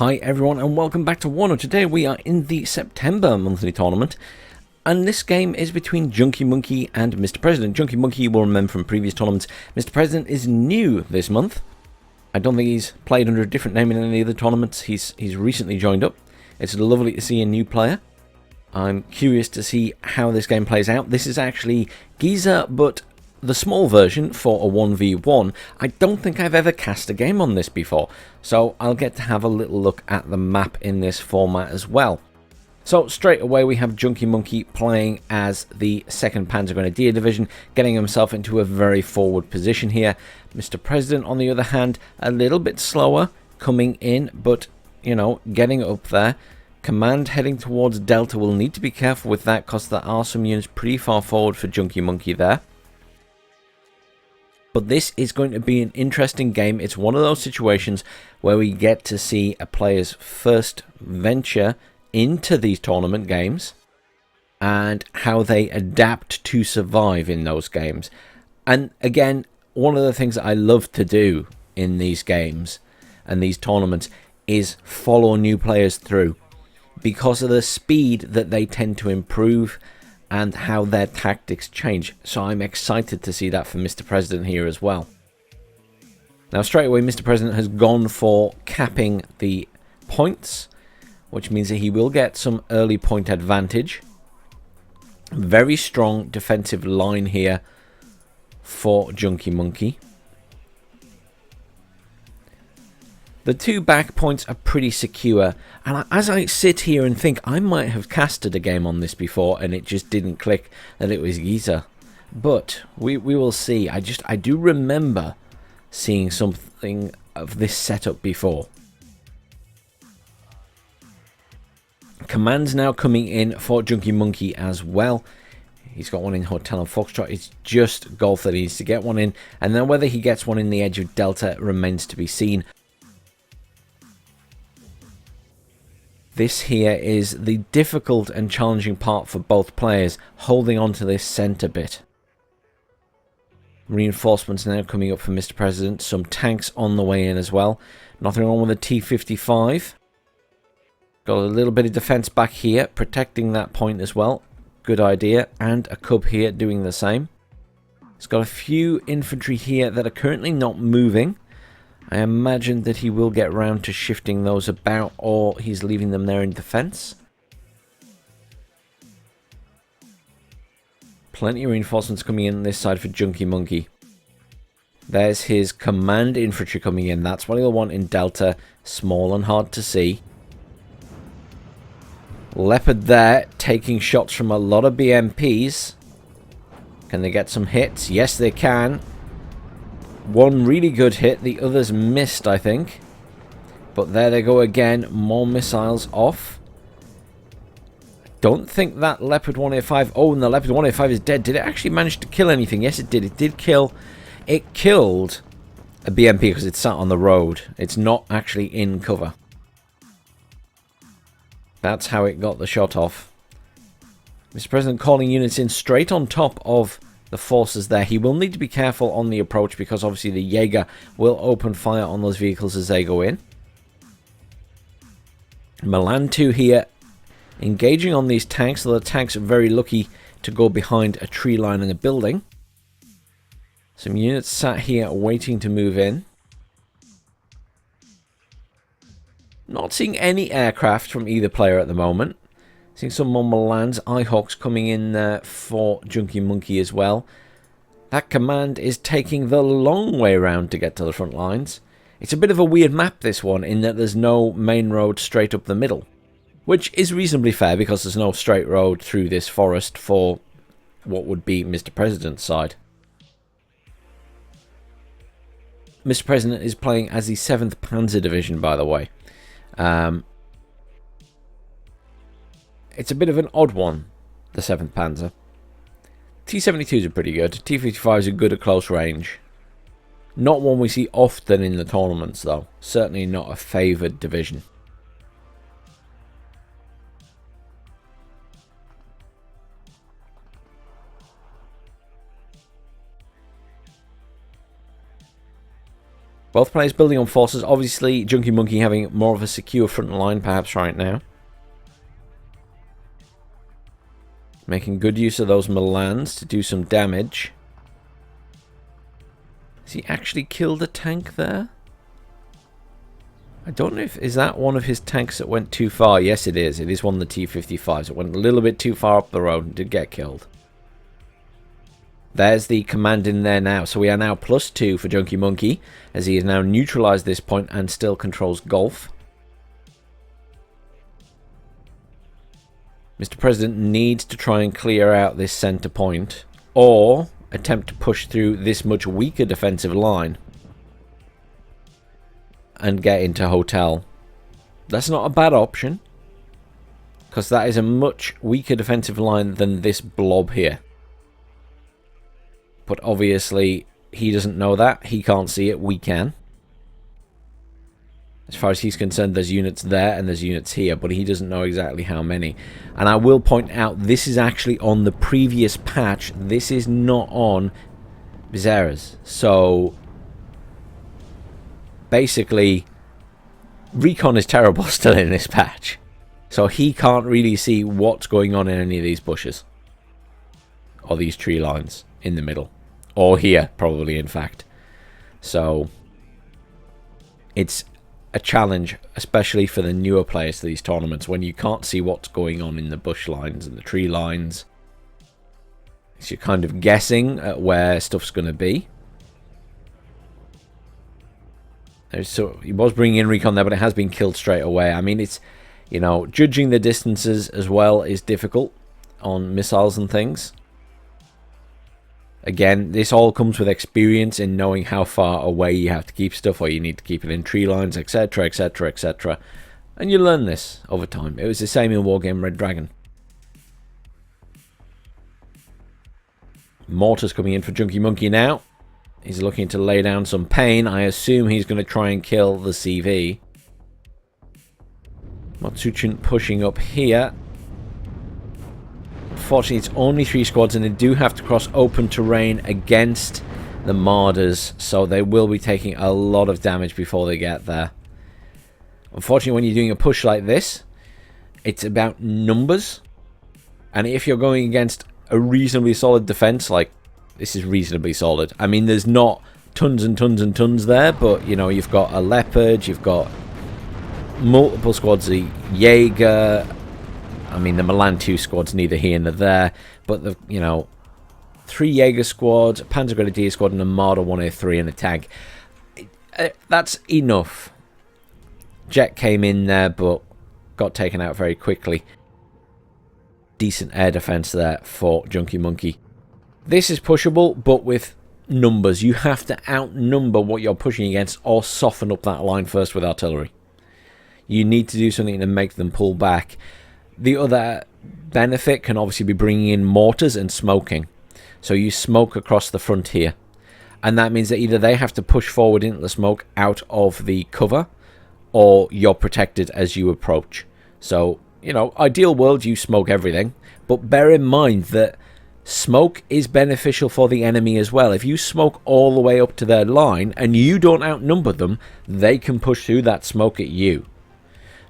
Hi everyone and welcome back to WARNO. Today we are in the September monthly tournament and this game is between Junkymonke and MrPresident. Junkymonke you will remember from previous tournaments. MrPresident is new this month. I don't think he's played under a different name in any of the tournaments. He's recently joined up. It's lovely to see a new player. I'm curious to see how this game plays out. This is actually Giza, but the small version for a 1v1. I don't think I've ever cast a game on this before, so I'll get to have a little look at the map in this format as well. So straight away we have Junkymonke playing as the 2nd Panzer Grenadier Division, getting himself into a very forward position here. MrPresident on the other hand, a little bit slower coming in, but you know, getting up there. Command heading towards Delta. Will need to be careful with that because there are some units pretty far forward for Junkymonke there. But this is going to be an interesting game. It's one of those situations where we get to see a player's first venture into these tournament games and how they adapt to survive in those games. And again, one of the things that I love to do in these games and these tournaments is follow new players through because of the speed that they tend to improve and how their tactics change. So I'm excited to see that for MrPresident here as well. Now straight away MrPresident has gone for capping the points, which means that he will get some early point advantage. Very strong defensive line here for Junkymonke. The 2 back points are pretty secure, and as I sit here and think, I might have casted a game on this before and it just didn't click that it was Giza. But we will see. I do remember seeing something of this setup before. Command's now coming in for Junkymonke as well. He's got one in Hotel and Foxtrot. It's just Golf that he needs to get one in, and then whether he gets one in the edge of Delta remains to be seen. This here is the difficult and challenging part for both players, holding on to this centre bit. Reinforcements now coming up for MrPresident. Some tanks on the way in as well. Nothing wrong with the T-55. Got a little bit of defence back here, protecting that point as well. Good idea. And a Cub here doing the same. It's got a few infantry here that are currently not moving. I imagine that he will get round to shifting those about, or he's leaving them there in defense. Plenty of reinforcements coming in this side for Junkymonke. There's his command infantry coming in. That's what he'll want in Delta. Small and hard to see. Leopard there, taking shots from a lot of BMPs. Can they get some hits? Yes, they can. One really good hit, the others missed, I think. But there they go again, more missiles off. Don't think that Leopard 185... Oh, and the Leopard 185 is dead. Did it actually manage to kill anything? Yes, it did. It did kill... It killed a BMP because it sat on the road. It's not actually in cover. That's how it got the shot off. MrPresident calling units in straight on top of the forces there. He will need to be careful on the approach because obviously the Jaeger will open fire on those vehicles as they go in. Milan 2 here engaging on these tanks, so the tanks are very lucky to go behind a tree line in a building. Some units sat here waiting to move in. Not seeing any aircraft from either player at the moment. Seeing some more Milans, Ihawks coming in there for Junkymonke as well. That command is taking the long way around to get to the front lines. It's a bit of a weird map, this one, in that there's no main road straight up the middle. Which is reasonably fair because there's no straight road through this forest for what would be MrPresident's side. MrPresident is playing as the 7th Panzer Division, by the way. It's a bit of an odd one, the 7th Panzer. T-72s are pretty good. T-55s are good at close range. Not one we see often in the tournaments, though. Certainly not a favoured division. Both players building on forces. Obviously, Junkymonke having more of a secure front line perhaps right now. Making good use of those Milans to do some damage. Has he actually killed a tank there? I don't know if... Is that one of his tanks that went too far? Yes, it is. It is one of the T-55s. It went a little bit too far up the road and did get killed. There's the command in there now. So we are now +2 for Junkymonke, as he has now neutralized this point and still controls Gulf. Mr. President needs to try and clear out this center point, or attempt to push through this much weaker defensive line and get into Hotel. That's not a bad option, because that is a much weaker defensive line than this blob here. But obviously, he doesn't know that. He can't see it. We can. As far as he's concerned, there's units there and there's units here, but he doesn't know exactly how many. And I will point out, this is actually on the previous patch. This is not on Viserys. So, basically, recon is terrible still in this patch. So he can't really see what's going on in any of these bushes. Or these tree lines in the middle. Or here, probably, in fact. So, it's a challenge, especially for the newer players to these tournaments, when you can't see what's going on in the bush lines and the tree lines. So you're kind of guessing at where stuff's going to be. So he was bringing in recon there, but it has been killed straight away. I mean, it's, you know, judging the distances as well is difficult on missiles and things. Again, this all comes with experience in knowing how far away you have to keep stuff, or you need to keep it in tree lines, etc, etc, etc. And you learn this over time. It was the same in Wargame Red Dragon. Mortars coming in for Junkymonke now. He's looking to lay down some pain. I assume he's going to try and kill the CV. Matsuchin pushing up here. Unfortunately, it's only 3 squads, and they do have to cross open terrain against the Marders, so they will be taking a lot of damage before they get there. Unfortunately, when you're doing a push like this, it's about numbers, and if you're going against a reasonably solid defense, like this is reasonably solid. I mean, there's not tons and tons and tons there, but you know, you've got a Leopard, you've got multiple squads of Jaeger. I mean, the Milan 2 squad's neither here nor there, but the, you know, 3 Jaeger squads, a Panzer Grenadier squad, and a Marder 1A3 and a tank. That's enough. Jet came in there, but got taken out very quickly. Decent air defense there for Junkymonke. This is pushable, but with numbers. You have to outnumber what you're pushing against, or soften up that line first with artillery. You need to do something to make them pull back. The other benefit can obviously be bringing in mortars and smoking. So you smoke across the front here. And that means that either they have to push forward into the smoke out of the cover, or you're protected as you approach. So, you know, ideal world, you smoke everything. But bear in mind that smoke is beneficial for the enemy as well. If you smoke all the way up to their line and you don't outnumber them, they can push through that smoke at you.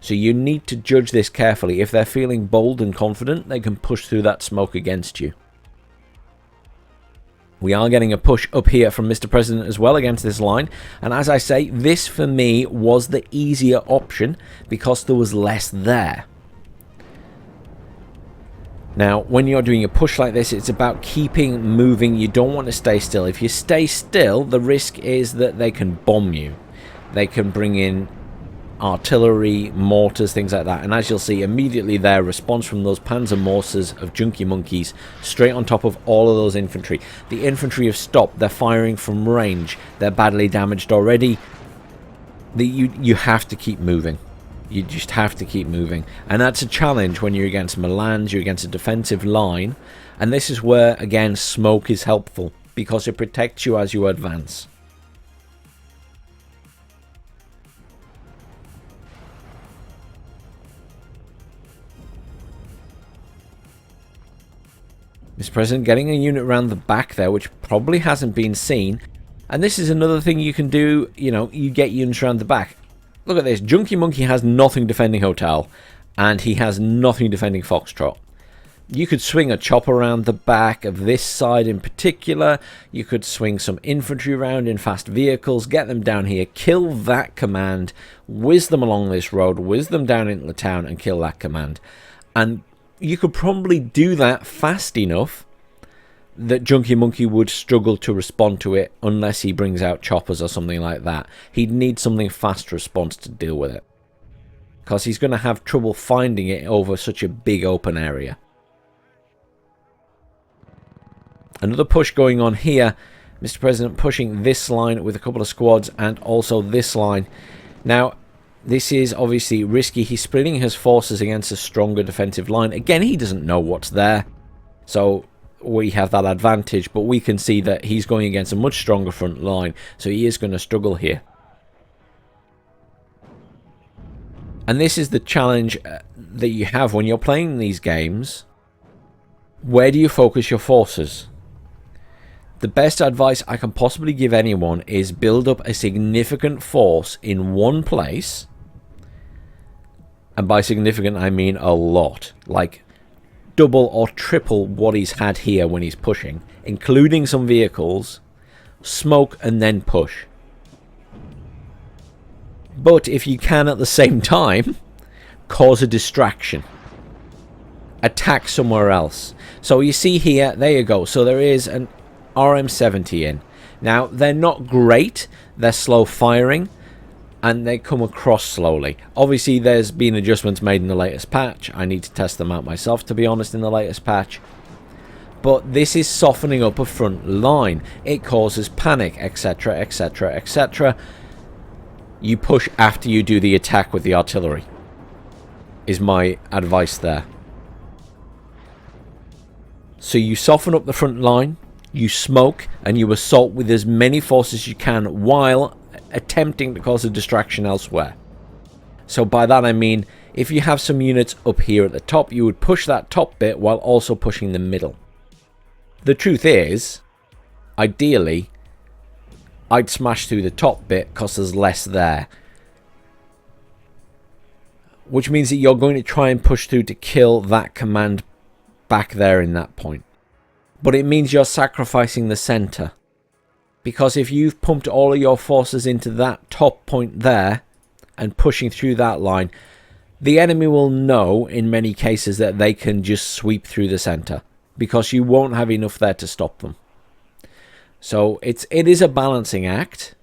So you need to judge this carefully. If they're feeling bold and confident, they can push through that smoke against you. We are getting a push up here from Mr. President as well against this line. And as I say, this for me was the easier option because there was less there. Now, when you're doing a push like this, it's about keeping moving. You don't want to stay still. If you stay still, the risk is that they can bomb you. They can bring in artillery, mortars, things like that. And as you'll see, immediately their response from those panzer mortars of Junkymonke's straight on top of all of those infantry. The infantry have stopped. They're firing from range. They're badly damaged already. You have to keep moving. You just have to keep moving. And that's a challenge when you're against Milans, you're against a defensive line. And this is where, again, smoke is helpful, because it protects you as you advance. Mr. President getting a unit around the back there, which probably hasn't been seen. And this is another thing you can do, you know, you get units around the back. Look at this, Junkymonke has nothing defending Hotel, and he has nothing defending Foxtrot. You could swing a chopper around the back of this side in particular. You could swing some infantry around in fast vehicles, get them down here, kill that command, whiz them along this road, whiz them down into the town and kill that command. And you could probably do that fast enough that Junkymonke would struggle to respond to it unless he brings out choppers or something like that. He'd need something fast response to deal with it, because he's going to have trouble finding it over such a big open area. Another push going on here. Mr. President pushing this line with a couple of squads and also this line. Now, this is obviously risky. He's splitting his forces against a stronger defensive line. Again, he doesn't know what's there, so we have that advantage, but we can see that he's going against a much stronger front line, so he is going to struggle here. And this is the challenge that you have when you're playing these games. Where do you focus your forces? The best advice I can possibly give anyone is build up a significant force in one place. And by significant, I mean a lot. Like double or triple what he's had here when he's pushing, including some vehicles, smoke and then push. But if you can at the same time, cause a distraction. Attack somewhere else. So you see here, there you go. So there is an RM70 in. Now, they're not great. They're slow firing, and they come across slowly. Obviously, there's been adjustments made in the latest patch. I need to test them out myself, to be honest, in the latest patch. But this is softening up a front line. It causes panic, etc., etc., etc. You push after you do the attack with the artillery, is my advice there. So you soften up the front line, you smoke, and you assault with as many forces as you can while attempting to cause a distraction elsewhere. So by that I mean, if you have some units up here at the top, you would push that top bit while also pushing the middle. The truth is, ideally, I'd smash through the top bit because there's less there. Which means that you're going to try and push through to kill that command back there in that point. But it means you're sacrificing the center. Because if you've pumped all of your forces into that top point there and pushing through that line, the enemy will know in many cases that they can just sweep through the center, because you won't have enough there to stop them. So it is a balancing act.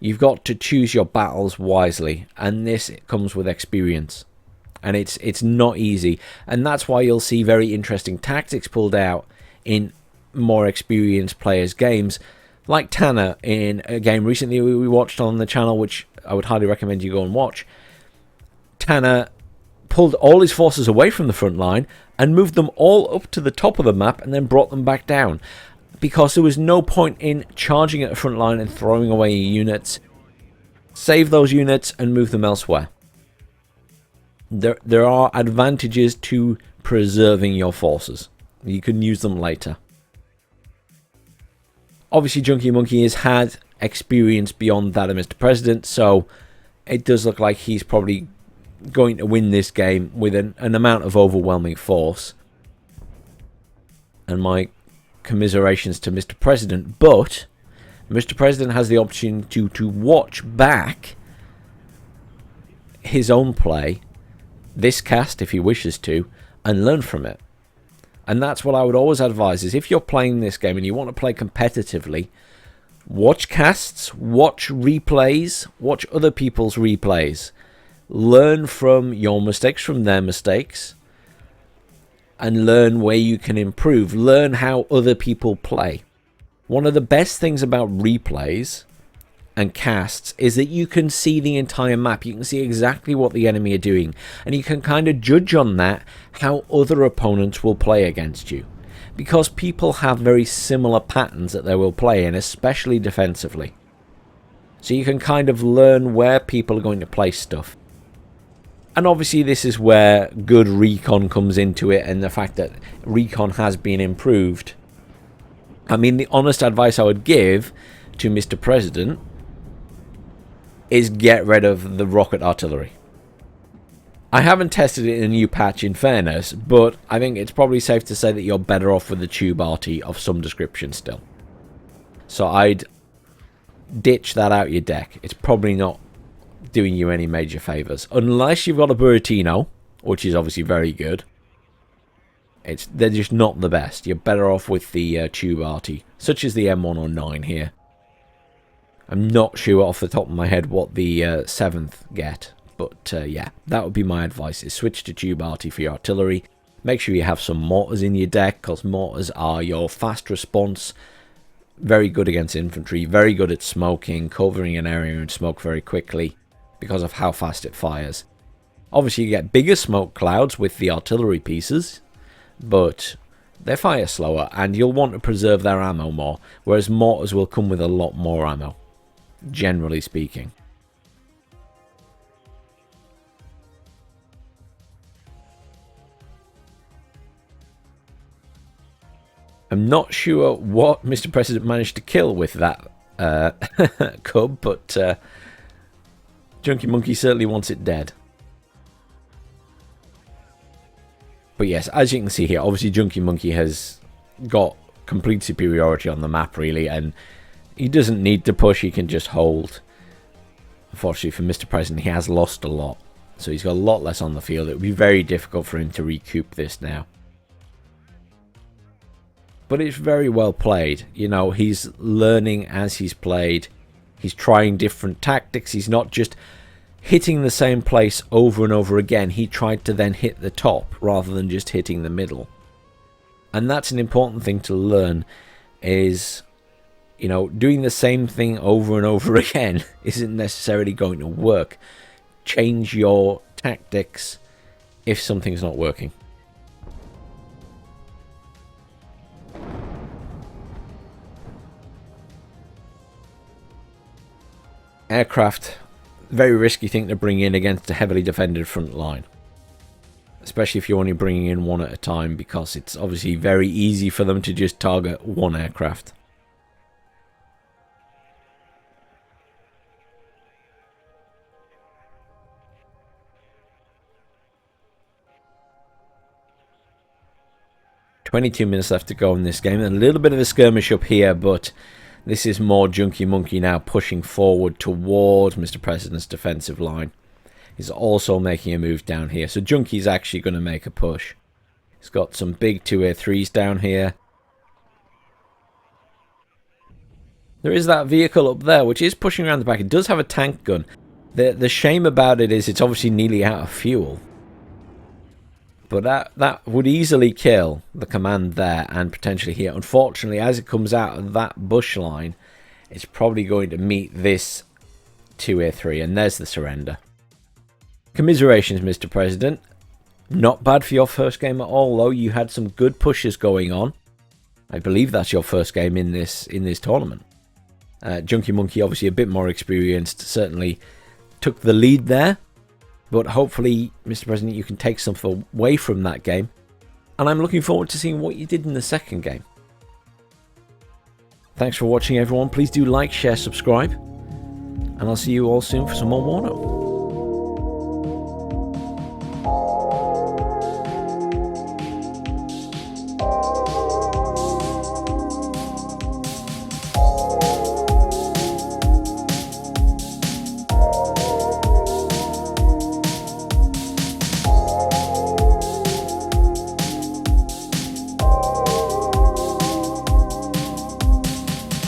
You've got to choose your battles wisely, and this comes with experience. And it's not easy, and that's why you'll see very interesting tactics pulled out in more experienced players' games, like Tanner in a game recently we watched on the channel, which I would highly recommend you go and watch. Tanner pulled all his forces away from the front line and moved them all up to the top of the map and then brought them back down, because there was no point in charging at the front line and throwing away your units. Save those units and move them elsewhere. There are advantages to preserving your forces. You can use them later. Obviously, Junkymonke has had experience beyond that of Mr. President, so it does look like he's probably going to win this game with an amount of overwhelming force. And my commiserations to Mr. President, but Mr. President has the opportunity to watch back his own play, this cast if he wishes to, and learn from it. And that's what I would always advise, is if you're playing this game and you want to play competitively, watch casts, watch replays, watch other people's replays. Learn from your mistakes, from their mistakes, and learn where you can improve. Learn how other people play. One of the best things about replays and casts is that you can see the entire map. You can see exactly what the enemy are doing, and you can kind of judge on that how other opponents will play against you, because people have very similar patterns that they will play in, especially defensively. So you can kind of learn where people are going to play stuff. And obviously this is where good recon comes into it, and the fact that recon has been improved. I mean, the honest advice I would give to Mr. President is get rid of the rocket artillery. I haven't tested it in a new patch, in fairness, but I think it's probably safe to say that you're better off with the tube arty of some description still. So I'd ditch that out your deck. It's probably not doing you any major favours. Unless you've got a Buratino, which is obviously very good. They're just not the best. You're better off with the tube arty, such as the M109 here. I'm not sure off the top of my head what the 7th get, but yeah, that would be my advice, is switch to tube arty for your artillery. Make sure you have some mortars in your deck, because mortars are your fast response, very good against infantry, very good at smoking, covering an area in smoke very quickly, because of how fast it fires. Obviously you get bigger smoke clouds with the artillery pieces, but they fire slower, and you'll want to preserve their ammo more, whereas mortars will come with a lot more ammo, generally speaking. I'm not sure what Mr. President managed to kill with that cub, but Junkymonke certainly wants it dead. But yes, as you can see here, obviously Junkymonke has got complete superiority on the map, really, and he doesn't need to push, he can just hold. Unfortunately for Mr. President, he has lost a lot, so he's got a lot less on the field. It would be very difficult for him to recoup this now. But it's very well played. You know, he's learning as he's played. He's trying different tactics. He's not just hitting the same place over and over again. He tried to then hit the top rather than just hitting the middle. And that's an important thing to learn, is, you know, doing the same thing over and over again isn't necessarily going to work. Change your tactics if something's not working. Aircraft, very risky thing to bring in against a heavily defended front line, especially if you're only bringing in one at a time, because it's obviously very easy for them to just target one aircraft. $22 left to go in this game. A little bit of a skirmish up here, but this is more Junkymonke now pushing forward towards Mr. President's defensive line. He's also making a move down here. So Junky's actually going to make a push. He's got some big 2A3s down here. There is that vehicle up there, which is pushing around the back. It does have a tank gun. The shame about it is it's obviously nearly out of fuel. But that would easily kill the command there and potentially here. Unfortunately, as it comes out of that bush line, it's probably going to meet this 2A3, and there's the surrender. Commiserations, Mr. President. Not bad for your first game at all, though. You had some good pushes going on. I believe that's your first game in this tournament. Junkymonke, obviously a bit more experienced, certainly took the lead there. But hopefully, Mr. President, you can take something away from that game. And I'm looking forward to seeing what you did in the second game. Thanks for watching, everyone. Please do like, share, subscribe. And I'll see you all soon for some more WARNO.